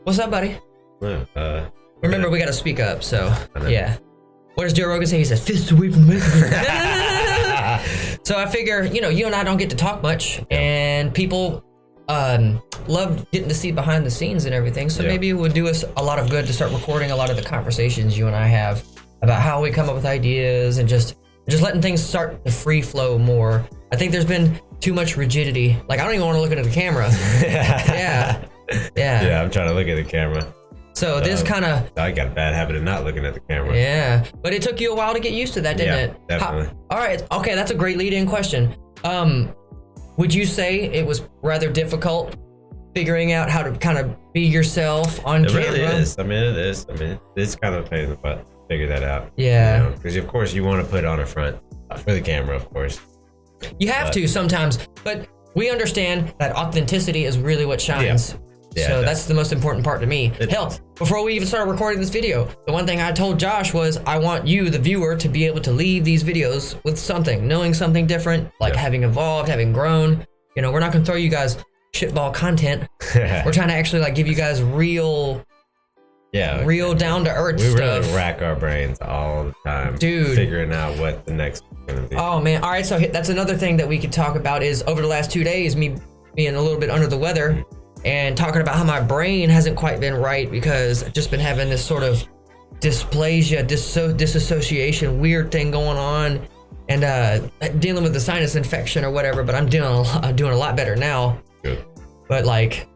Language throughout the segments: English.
What's up, buddy? Remember, we got to speak up, so yeah. What does Joe Rogan say? He says, fists away from the microphone. So I figure, you and I don't get to talk much, and people love getting to see behind the scenes and everything, so maybe it would do us a lot of good to start recording a lot of the conversations you and I have about how we come up with ideas and just letting things start to free flow more. I think there's been too much rigidity. Like, I don't even want to look into the camera. Yeah, I'm trying to look at the camera. So this kind of... I got a bad habit of not looking at the camera. Yeah, but it took you a while to get used to that, didn't it? Definitely. All right, okay, that's a great lead-in question. Would you say it was rather difficult figuring out how to kind of be yourself on camera? It really is. It is. It's kind of a pain in the butt to figure that out. Yeah. Because, of course, you want to put on a front for the camera, of course. You have to sometimes, but we understand that authenticity is really what shines. So that's the most important part to me. Hell, before we even started recording this video, the one thing I told Josh was I want you, the viewer, to be able to leave these videos with something, knowing something different, like having evolved, having grown. We're not gonna throw you guys shitball content. We're trying to actually like give you guys real down to earth stuff. We really rack our brains all the time, dude, figuring out what the next one's gonna be. Oh man, all right. So that's another thing that we could talk about is over the last 2 days, me being a little bit under the weather. And talking about how my brain hasn't quite been right because I've just been having this sort of dysplasia, disassociation, weird thing going on, and dealing with the sinus infection or whatever. But I'm doing a lot better now. Good. But like,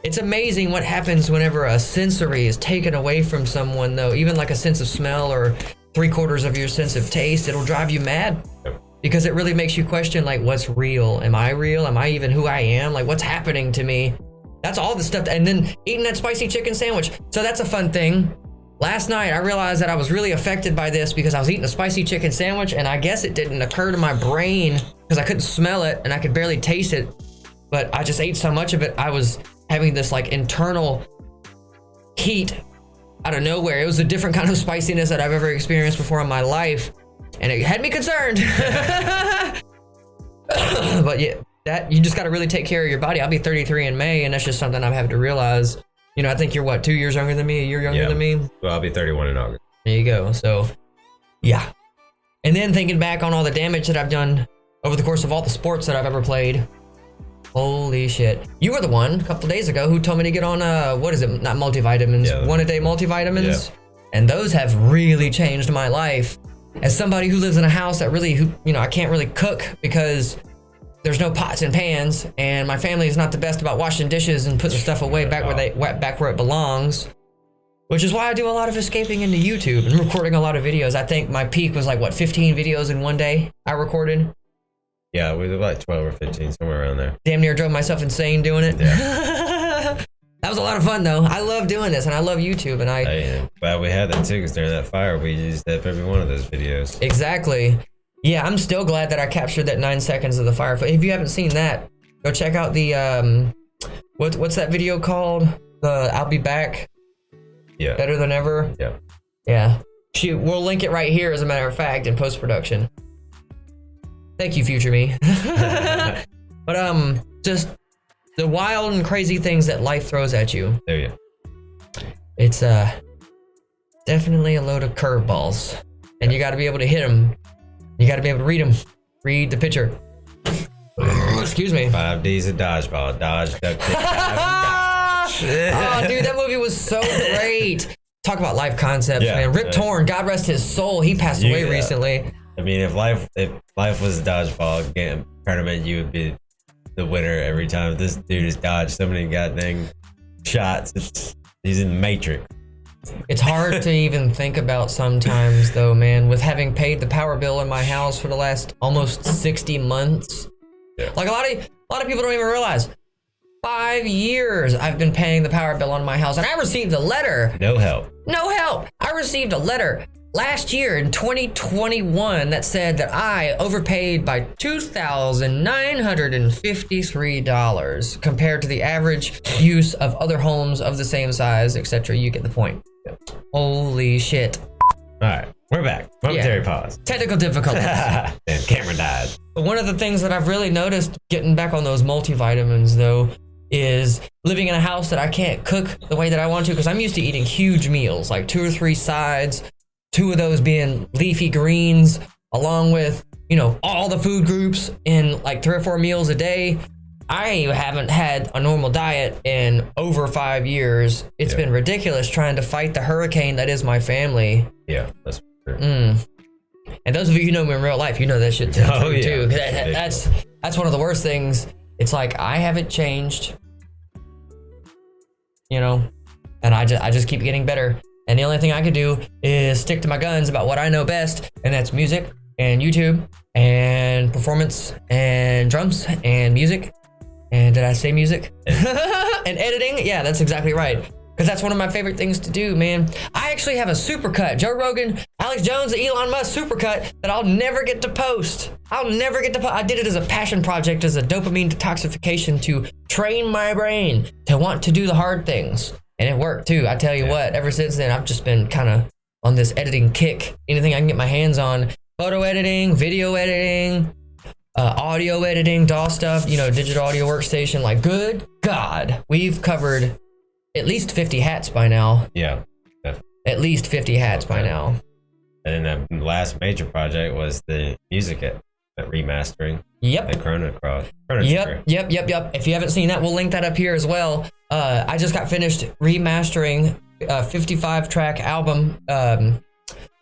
it's amazing what happens whenever a sensory is taken away from someone, though. Even like a sense of smell or 3/4 of your sense of taste, it'll drive you mad. Yep. Because it really makes you question, like, what's real? Am I real? Am I even who I am? Like, what's happening to me? That's all the stuff. And then eating that spicy chicken sandwich. So that's a fun thing. Last night, I realized that I was really affected by this because I was eating a spicy chicken sandwich, and I guess it didn't occur to my brain because I couldn't smell it and I could barely taste it. But I just ate so much of it, I was having this like internal heat out of nowhere. It was a different kind of spiciness that I've ever experienced before in my life, and it had me concerned. But yeah, that you just got to really take care of your body. I'll be 33 in May, and that's just something I'm having to realize. I think you're what, 2 years younger than me, a year younger than me? Well, I'll be 31 in August. There you go. So, yeah. And then thinking back on all the damage that I've done over the course of all the sports that I've ever played. Holy shit. You were the one a couple days ago who told me to get on, what is it? Not multivitamins, one-a-day multivitamins. Yeah. And those have really changed my life. As somebody who lives in a house that really, I can't really cook because there's no pots and pans, and my family is not the best about washing dishes and putting stuff away back where it belongs, which is why I do a lot of escaping into YouTube and recording a lot of videos. I think my peak was like, 15 videos in one day I recorded? Yeah, we did like 12 or 15, somewhere around there. Damn near drove myself insane doing it. Yeah. That was a lot of fun, though. I love doing this, and I love YouTube, and I'm glad we had that, too, because during that fire, we used up every one of those videos. Exactly. Yeah, I'm still glad that I captured that 9 seconds of the fire. If you haven't seen that, go check out the, what's that video called? The I'll Be Back. Yeah. Better Than Ever. Yeah. Yeah. Shoot, we'll link it right here, as a matter of fact, in post-production. Thank you, future me. But, just the wild and crazy things that life throws at you. There you go. It's, definitely a load of curveballs. And you gotta be able to hit them. You got to be able to read them. Read the picture. Excuse me. 5 Ds of dodgeball. Dodge, duck, kick, dodge. Oh, dude, that movie was so great. Talk about life concepts, man. Rip Torn, God rest his soul. He passed away recently. I mean, if life was a dodgeball game tournament, you would be the winner every time. This dude has dodged so many goddamn shots. He's in the Matrix. It's hard to even think about sometimes, though, man, with having paid the power bill in my house for the last almost 60 months. Yeah. Like a lot of people don't even realize. 5 years I've been paying the power bill on my house, and I received a letter. No help. I received a letter last year in 2021 that said that I overpaid by $2,953 compared to the average use of other homes of the same size, etc. You get the point. Holy shit. All right, we're back. Momentary pause. Technical difficulties. Damn, camera died. But one of the things that I've really noticed getting back on those multivitamins, though, is living in a house that I can't cook the way that I want to, because I'm used to eating huge meals, like 2 or 3 sides, 2 of those being leafy greens, along with, you know, all the food groups in like 3 or 4 meals a day. I haven't had a normal diet in over 5 years. It's been ridiculous trying to fight the hurricane that is my family. Yeah, that's true. And those of you who know me in real life, you know that shit too. That's one of the worst things. It's like I haven't changed, you know, and I just keep getting better. And the only thing I can do is stick to my guns about what I know best, and that's music and YouTube and performance and drums and music. And did I say music? And editing? Yeah, that's exactly right. Because that's one of my favorite things to do, man. I actually have a supercut. Joe Rogan, Alex Jones, Elon Musk supercut that I'll never get to post. I did it as a passion project, as a dopamine detoxification to train my brain to want to do the hard things. And it worked too. I tell you what, ever since then, I've just been kind of on this editing kick. Anything I can get my hands on. Photo editing, video editing, audio editing, DAW stuff, you know, digital audio workstation. Like, good God, we've covered at least 50 hats by now. Yeah. Definitely. At least 50 hats by now. And then the last major project was the music at remastering. Yep. The Chrono Yep. If you haven't seen that, we'll link that up here as well. I just got finished remastering a 55-track album,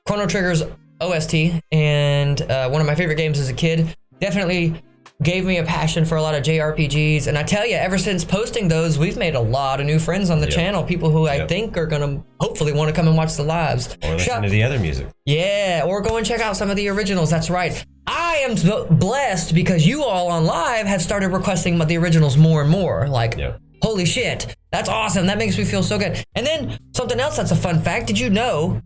Chrono Trigger's OST, and one of my favorite games as a kid. Definitely gave me a passion for a lot of JRPGs, and I tell you, ever since posting those, we've made a lot of new friends on the channel, people who I think are gonna hopefully want to come and watch the lives. Or listen to the other music. Yeah, or go and check out some of the originals, that's right. I am blessed because you all on live have started requesting the originals more and more, like, holy shit, that's awesome, that makes me feel so good. And then, something else that's a fun fact, did you know,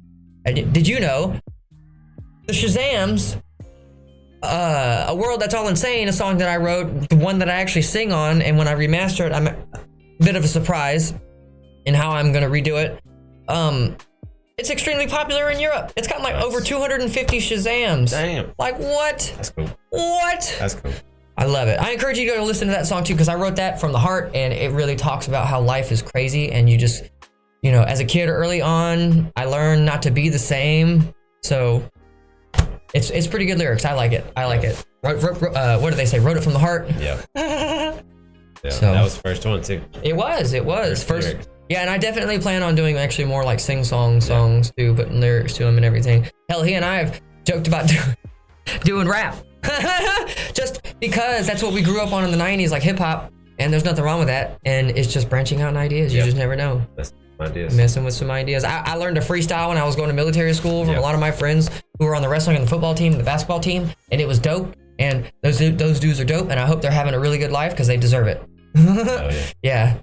the Shazams, A World That's All Insane, a song that I wrote, the one that I actually sing on, and when I remaster it, I'm a bit of a surprise in how I'm gonna redo it. It's extremely popular in Europe. It's got like over 250 Shazams. Damn. Like, what? That's cool. What? That's cool. I love it. I encourage you to go listen to that song too, because I wrote that from the heart, and it really talks about how life is crazy, and you just, you know, as a kid early on, I learned not to be the same. So it's pretty good lyrics. I like it. What do they say? Wrote it from the heart. Yeah. So, that was the first one too. It was first. Yeah, and I definitely plan on doing actually more like sing-song songs too, putting lyrics to them and everything. Hell, he and I have joked about doing rap. Just because that's what we grew up on in the 90s, like hip-hop, and there's nothing wrong with that. And it's just branching out in ideas. You just never know. That's ideas. Messing with some ideas. I learned to freestyle when I was going to military school from a lot of my friends who were on the wrestling and the football team and the basketball team, and it was dope. And those dudes are dope, and I hope they're having a really good life because they deserve it. Yeah.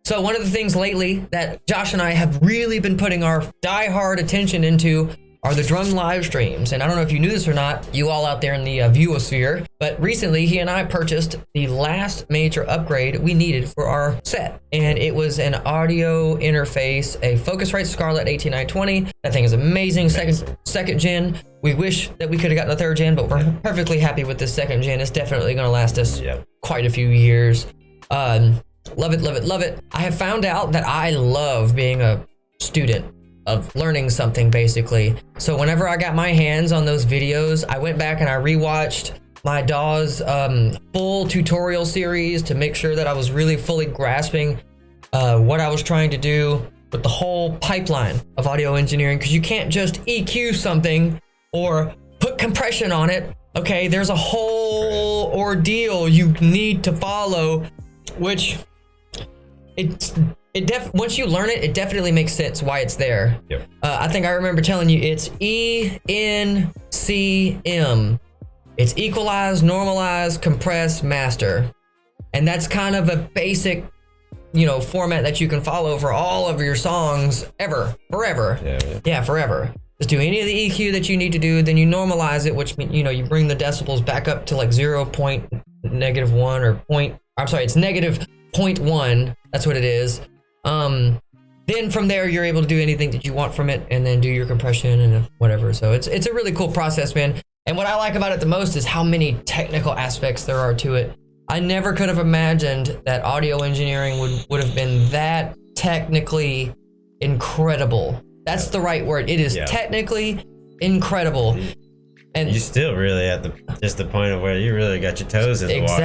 So one of the things lately that Josh and I have really been putting our die-hard attention into are the drum live streams. And I don't know if you knew this or not, you all out there in the viewosphere, but recently he and I purchased the last major upgrade we needed for our set. And it was an audio interface, a Focusrite Scarlett 18920. That thing is amazing. Second gen. We wish that we could have gotten a third gen, but we're perfectly happy with this second gen. It's definitely gonna last us quite a few years. Love it, love it, love it. I have found out that I love being a student of learning something, basically. So whenever I got my hands on those videos, I went back and I rewatched my DAW's full tutorial series to make sure that I was really fully grasping what I was trying to do with the whole pipeline of audio engineering, because you can't just EQ something or put compression on it. Okay, there's a whole ordeal you need to follow, which once you learn it, it definitely makes sense why it's there. Yep. I think I remember telling you it's ENCM. It's equalize, normalize, compress, master. And that's kind of a basic, format that you can follow for all of your songs forever. Yeah, forever. Just do any of the EQ that you need to do, then you normalize it, which means, you bring the decibels back up to like -1 or it's -0.1. That's what it is. Then from there, you're able to do anything that you want from it, and then do your compression and whatever. So it's a really cool process, man. And what I like about it the most is how many technical aspects there are to it. I never could have imagined that audio engineering would have been that technically incredible. That's the right word. It is technically incredible. And you still really at the point of where you really got your toes in the water.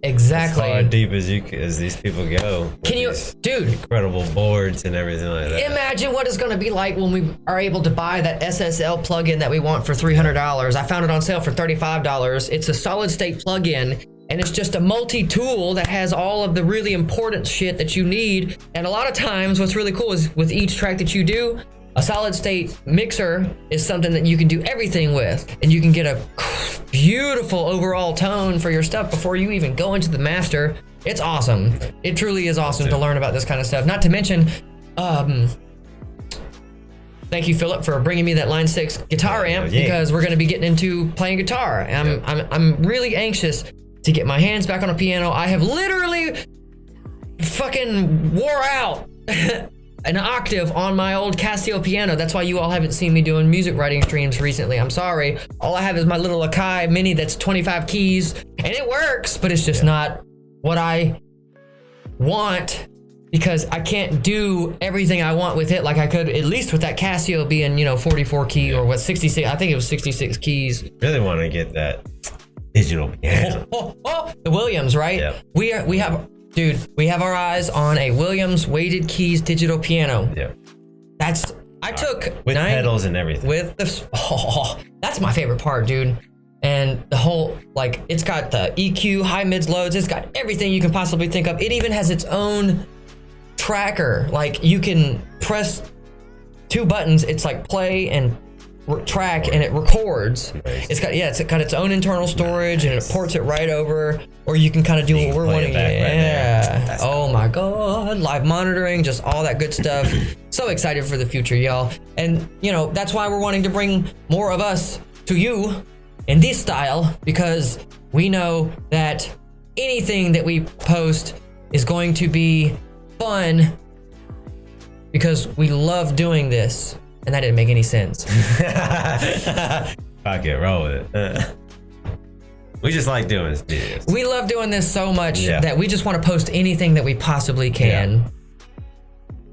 Exactly. As far deep as these people go. Can you, dude? Incredible boards and everything like that. Imagine what it's going to be like when we are able to buy that SSL plugin that we want for $300. I found it on sale for $35. It's a solid state plugin. And it's just a multi-tool that has all of the really important shit that you need. And a lot of times what's really cool is with each track that you do, a solid state mixer is something that you can do everything with. And you can get a beautiful overall tone for your stuff before you even go into the master. It's awesome. It truly is awesome to learn about this kind of stuff. Not to mention, thank you, Philip, for bringing me that Line 6 guitar amp because we're going to be getting into playing guitar. And I'm really anxious to get my hands back on a piano. I have literally fucking wore out an octave on my old Casio piano. That's why you all haven't seen me doing music writing streams recently. I'm sorry. All I have is my little Akai Mini that's 25 keys, and it works, but it's just not what I want because I can't do everything I want with it like I could at least with that Casio being, 44 key or what, 66. I think it was 66 keys. Really want to get that digital piano. The Williams, right? Yep. We have our eyes on a Williams weighted keys digital piano. Yeah. I took with pedals and everything. That's my favorite part, dude. And the whole, it's got the EQ, high, mids, lows. It's got everything you can possibly think of. It even has its own tracker. You can press 2 buttons. It's like play and track and it records. It's got its own internal storage and it ports it right over, or you can kind of do what we're wanting. Oh my god, live monitoring, just all that good stuff. So excited for the future, y'all. And that's why we're wanting to bring more of us to you in this style, because we know that anything that we post is going to be fun because we love doing this. And that didn't make any sense. Fuck it, roll with it. We just like doing this. We love doing this so much that we just want to post anything that we possibly can. Yeah.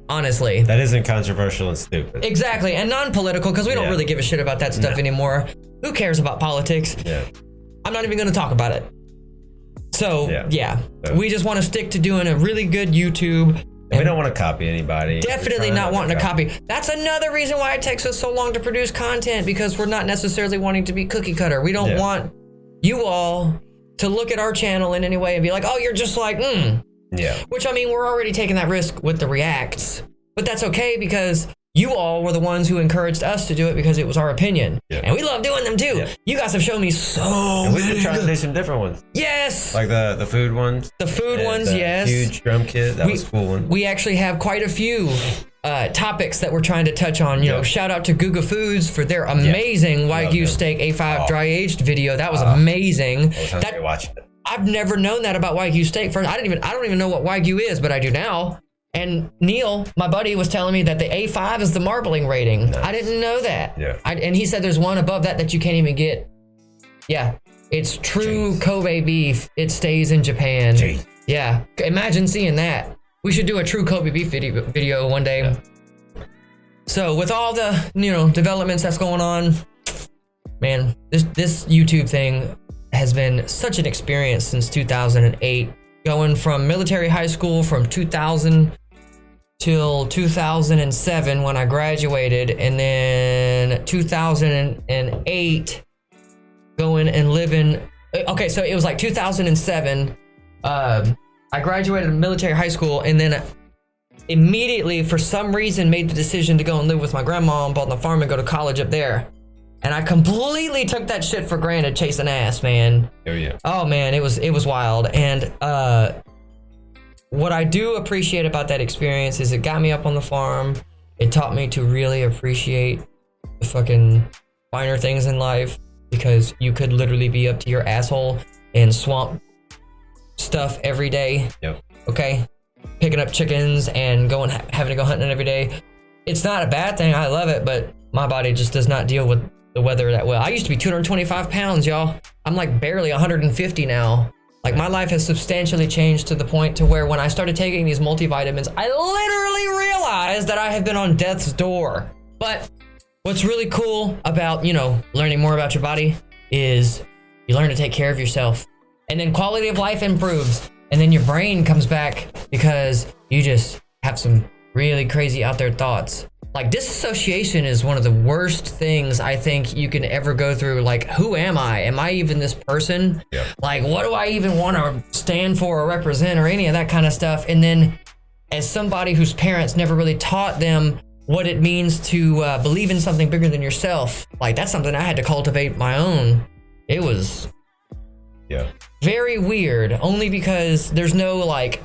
Honestly. That isn't controversial and stupid. Exactly, and non-political, because we don't really give a shit about that stuff anymore. Who cares about politics? Yeah. I'm not even going to talk about it. So, we just want to stick to doing a really good YouTube. We don't want to copy anybody. Definitely not wanting to copy. That's another reason why it takes us so long to produce content, because we're not necessarily wanting to be cookie cutter. We don't want you all to look at our channel in any way and be like, oh, you're just like, Yeah. Which, I mean, we're already taking that risk with the reacts, but that's okay because you all were the ones who encouraged us to do it because it was our opinion. Yeah. And we love doing them too. Yeah. You guys have shown me so we've been trying to do some different ones. Yes. Like the food ones. The food ones, yes. Huge drum kit. That was a cool one. We actually have quite a few topics that we're trying to touch on. You know, shout out to Guga Foods for their amazing Wagyu steak A5 dry aged video. That was amazing. That watching it. I've never known that about Wagyu steak. First, I don't even know what Wagyu is, but I do now. And Neil, my buddy, was telling me that the A5 is the marbling rating. Nice. I didn't know that. Yeah. And he said there's one above that you can't even get. Yeah. It's true Kobe beef. It stays in Japan. Jeez. Yeah. Imagine seeing that. We should do a true Kobe beef video one day. Yeah. So with all the, developments that's going on, man, this YouTube thing has been such an experience since 2008. Going from military high school from 2000 till 2007 when I graduated, and then 2008 going and living. Okay, so it was like 2007. I graduated military high school, and then immediately, for some reason, made the decision to go and live with my grandma on the farm and go to college up there. And I completely took that shit for granted, chasing ass, man. Oh yeah. Oh man, it was wild. And what I do appreciate about that experience is it got me up on the farm. It taught me to really appreciate the fucking finer things in life, because you could literally be up to your asshole in swamp stuff every day. Yep. Okay, picking up chickens and having to go hunting every day. It's not a bad thing. I love it, but my body just does not deal with the weather that well. I used to be 225 pounds, y'all. I'm like barely 150 now. Like my life has substantially changed to the point to where when I started taking these multivitamins, I literally realized that I have been on death's door. But what's really cool about, learning more about your body is you learn to take care of yourself. And then quality of life improves. And then your brain comes back because you just have some really crazy out there thoughts. Like disassociation is one of the worst things I think you can ever go through. Like, who am I? Am I even this person? Yeah. Like, what do I even want to stand for or represent or any of that kind of stuff? And then as somebody whose parents never really taught them what it means to believe in something bigger than yourself, like that's something I had to cultivate my own. It was very weird, only because there's no like,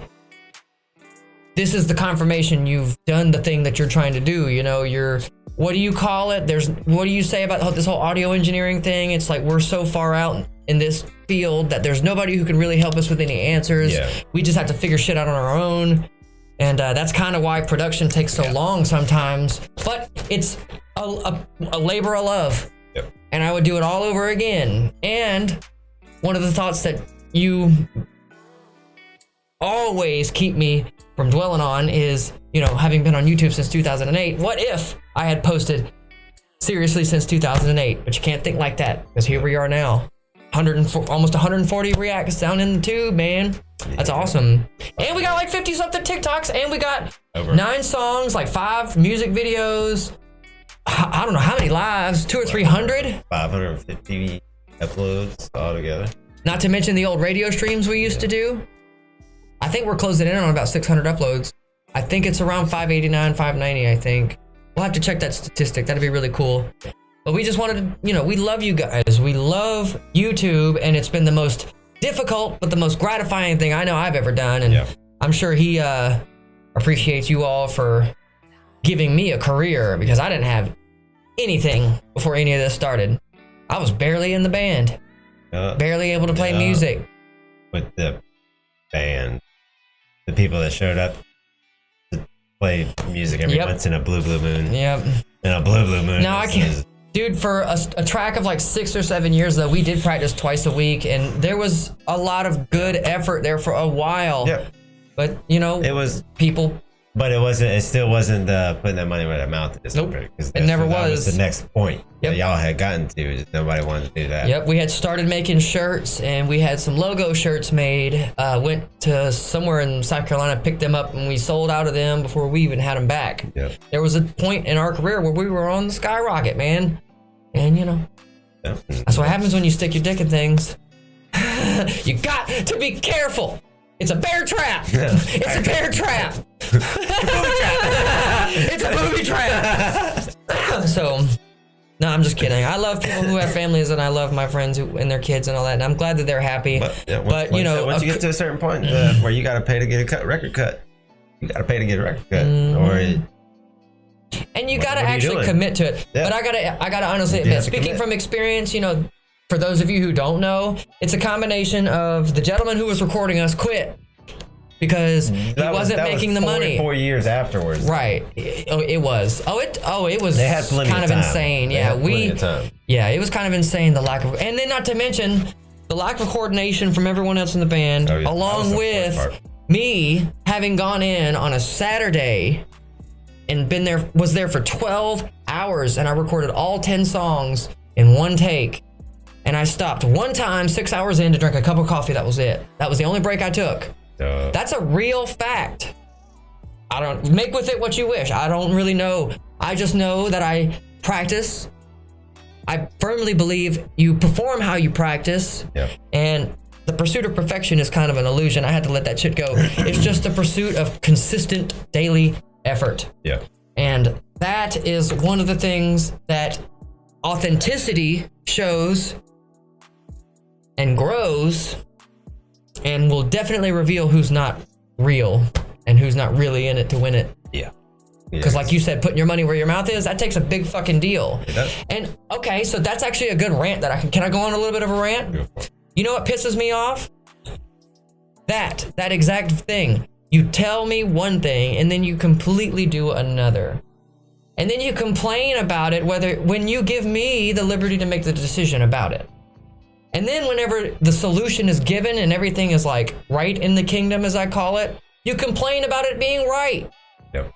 this is the confirmation you've done the thing that you're trying to do. What do you call it? What do you say about this whole audio engineering thing? It's like we're so far out in this field that there's nobody who can really help us with any answers. Yeah. We just have to figure shit out on our own. And that's kind of why production takes so long sometimes. But it's a labor of love. Yep. And I would do it all over again. And one of the thoughts that you always keep me from dwelling on is, having been on YouTube since 2008, what if I had posted seriously since 2008? But you can't think like that, because here we are now. Almost 140 reacts down in the tube, man. That's awesome. And we got like 50 something TikToks, and we got 9 songs, like 5 music videos. I don't know how many lives, 200 or 300? 550 uploads altogether. Not to mention the old radio streams we used to do. I think we're closing in on about 600 uploads. I think it's around 589, 590, I think. We'll have to check that statistic. That'd be really cool. But we just wanted to, we love you guys. We love YouTube, and it's been the most difficult but the most gratifying thing I know I've ever done. And I'm sure he appreciates you all for giving me a career, because I didn't have anything before any of this started. I was barely in the band, barely able to play music. With the band, the people that showed up to play music every once in a blue moon. Yep. In a blue moon. No, I can't. Dude, for a track of like 6 or 7 years, though, we did practice twice a week, and there was a lot of good effort there for a while. Yep. But, it was people. But it still wasn't putting that money where their mouth is. Nope. It never was. That was the next point that y'all had gotten to. Just nobody wanted to do that. Yep, we had started making shirts, and we had some logo shirts made. Went to somewhere in South Carolina, picked them up, and we sold out of them before we even had them back. Yep. There was a point in our career where we were on the skyrocket, man. And, that's what happens when you stick your dick in things. You got to be careful. It's a bear trap. It's a bear trap. It's a booby trap. So, no, I'm just kidding. I love people who have families, and I love my friends and their kids and all that. And I'm glad that they're happy. But once you get to a certain point where you got to pay to get a record cut, you got to pay to get a record cut, and you got to actually commit to it. Yeah. But I gotta honestly admit, speaking from experience, for those of you who don't know, it's a combination of the gentleman who was recording us quit because he wasn't making the money. 4 years afterwards. Right. It was. It was they had plenty kind of insane. Yeah, it was kind of insane, the lack of, and then not to mention the lack of coordination from everyone else in the band, along with me having gone in on a Saturday and was there for 12 hours, and I recorded all 10 songs in one take. And I stopped one time 6 hours in to drink a cup of coffee. That was it. That was the only break I took. That's a real fact. I don't make with it what you wish. I don't really know. I just know that I practice. I firmly believe you perform how you practice. And the pursuit of perfection is kind of an illusion. I had to let that shit go. It's just the pursuit of consistent daily effort. And that is one of the things that authenticity shows and grows, and will definitely reveal who's not real and who's not really in it to win it. Because like you said, putting your money where your mouth is, that takes a big fucking deal. It does. And okay, so that's actually a good rant that can I go on a little bit of a rant? You know what pisses me off? That exact thing. You tell me one thing and then you completely do another. And then you complain about it when you give me the liberty to make the decision about it. And then whenever the solution is given and everything is like right in the kingdom, as I call it, you complain about it being right. Yep.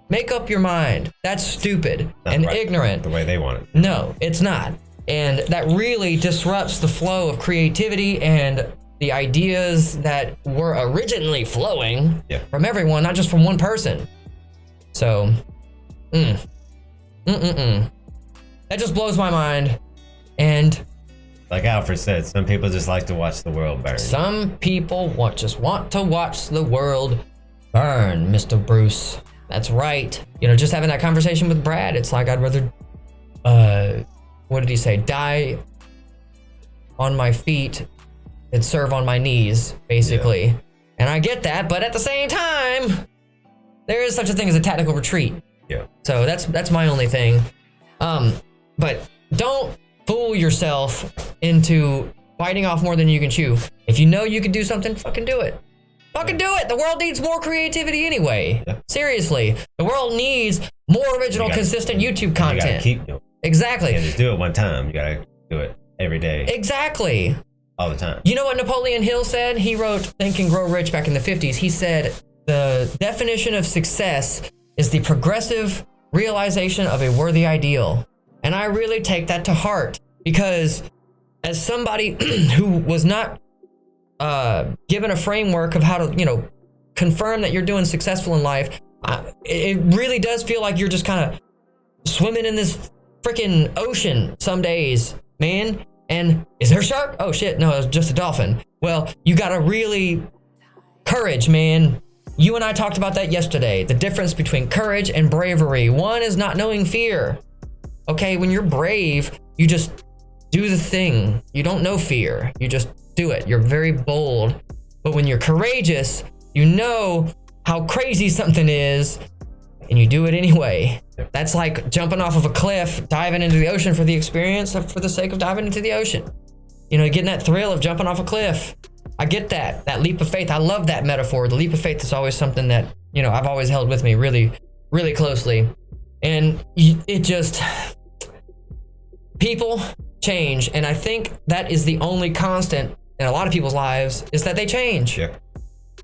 Make up your mind. That's stupid and ignorant. The way they want it. No, it's not. And that really disrupts the flow of creativity and the ideas that were originally flowing from everyone, not just from one person. So, that just blows my mind. And like Alfred said, some people just like to watch the world burn. Some people just want to watch the world burn, Mr. Bruce. That's right. You know, just having that conversation with Brad, it's like I'd rather, what did he say? Die on my feet than serve on my knees, basically. Yeah. And I get that, but at the same time, there is such a thing as a tactical retreat. Yeah. So that's my only thing. But don't fool yourself into biting off more than you can chew. If you know you can do something, fucking do it. Fucking do it. The world needs more creativity anyway. Yeah. Seriously. The world needs more original, consistent YouTube content. You gotta keep doing it. Exactly. You can't just do it one time. You gotta do it every day. Exactly. All the time. You know what Napoleon Hill said? He wrote Think and Grow Rich back in the 50s. He said, the definition of success is the progressive realization of a worthy ideal. And I really take that to heart because as somebody who was not given a framework of how to, confirm that you're doing successful in life, it really does feel like you're just kind of swimming in this freaking ocean some days, man. And is there a shark? Oh shit, no, it's just a dolphin. Well, you gotta really courage, man. You and I talked about that yesterday. The difference between courage and bravery. One is not knowing fear. Okay, when you're brave, you just do the thing. You don't know fear. You just do it. You're very bold. But when you're courageous, you know how crazy something is and you do it anyway. That's like jumping off of a cliff, diving into the ocean for the experience, for the sake of diving into the ocean. Getting that thrill of jumping off a cliff. I get that leap of faith. I love that metaphor. The leap of faith is always something that, I've always held with me really, really closely. And it just, people change. And I think that is the only constant in a lot of people's lives is that they change. Yeah.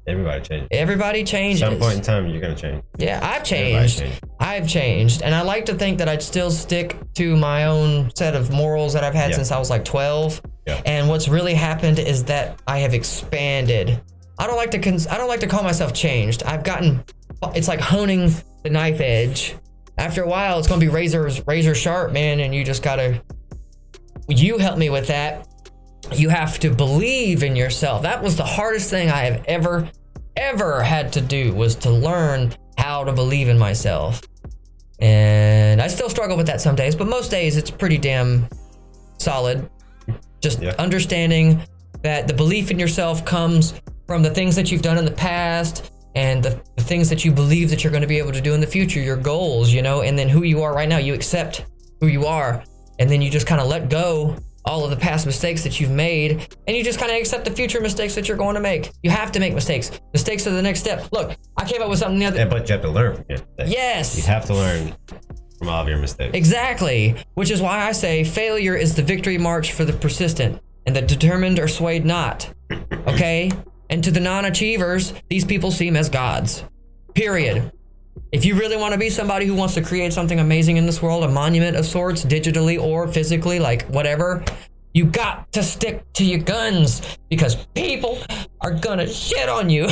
Everybody changes. At some point in time, you're going to change. Yeah, I've changed. And I like to think that I'd still stick to my own set of morals that I've had since I was like 12. Yeah. And what's really happened is that I have expanded. I don't like to call myself changed. It's like honing the knife edge. After a while, it's going to be razor sharp, man. And you just you help me with that. You have to believe in yourself. That was the hardest thing I have ever had to do, was to learn how to believe in myself. And I still struggle with that some days, but most days it's pretty damn solid. Just understanding that the belief in yourself comes from the things that you've done in the past and the things that you believe that you're going to be able to do in the future, your goals, and then who you are right now. You accept who you are, and then you just kind of let go all of the past mistakes that you've made, and you just kind of accept the future mistakes that you're going to make. You have to make mistakes. Mistakes are the next step. Look, I came up with something the other day. Yeah, but you have to learn from your mistakes. Yes. You have to learn from all of your mistakes. Exactly. Which is why I say failure is the victory march for the persistent, and the determined are swayed not. Okay? And to the non-achievers, these people seem as gods. Period. If you really want to be somebody who wants to create something amazing in this world, a monument of sorts, digitally or physically, like whatever, you got to stick to your guns because people are gonna shit on you.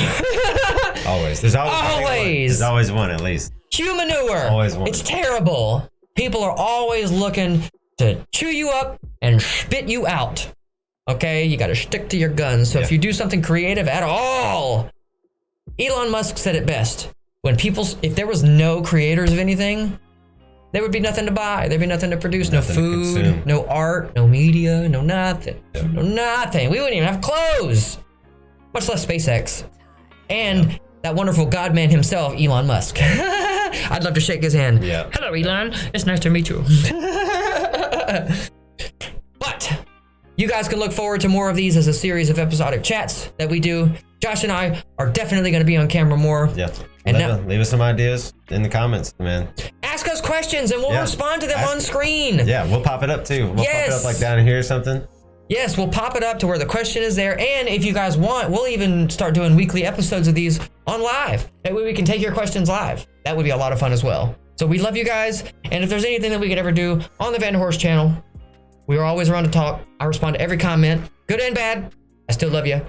Always. There's always one at least. Human manure. Always one. It's terrible. People are always looking to chew you up and spit you out. Okay? You got to stick to your guns. So if you do something creative at all, Elon Musk said it best. If there was no creators of anything, there would be nothing to buy. There'd be nothing to produce. No food, no art, no media, no nothing. No nothing. We wouldn't even have clothes, much less SpaceX. And that wonderful God man himself, Elon Musk. I'd love to shake his hand. Yeah. Hello, Elon. It's nice to meet you. But you guys can look forward to more of these as a series of episodic chats that we do. Josh and I are definitely going to be on camera more. Yeah. And leave us some ideas in the comments, man. Ask us questions and we'll respond to them on screen. Yeah, we'll pop it up too. We'll pop it up like down here or something. Yes, we'll pop it up to where the question is there. And if you guys want, we'll even start doing weekly episodes of these on live. That way we can take your questions live. That would be a lot of fun as well. So we love you guys. And if there's anything that we could ever do on the Vanderhorst channel, we are always around to talk. I respond to every comment, good and bad. I still love you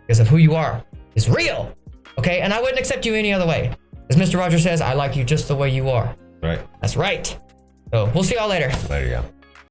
because of who you are is real. Okay, and I wouldn't accept you any other way. As Mr. Rogers says, I like you just the way you are. Right. That's right. So we'll see y'all later. Later, yeah.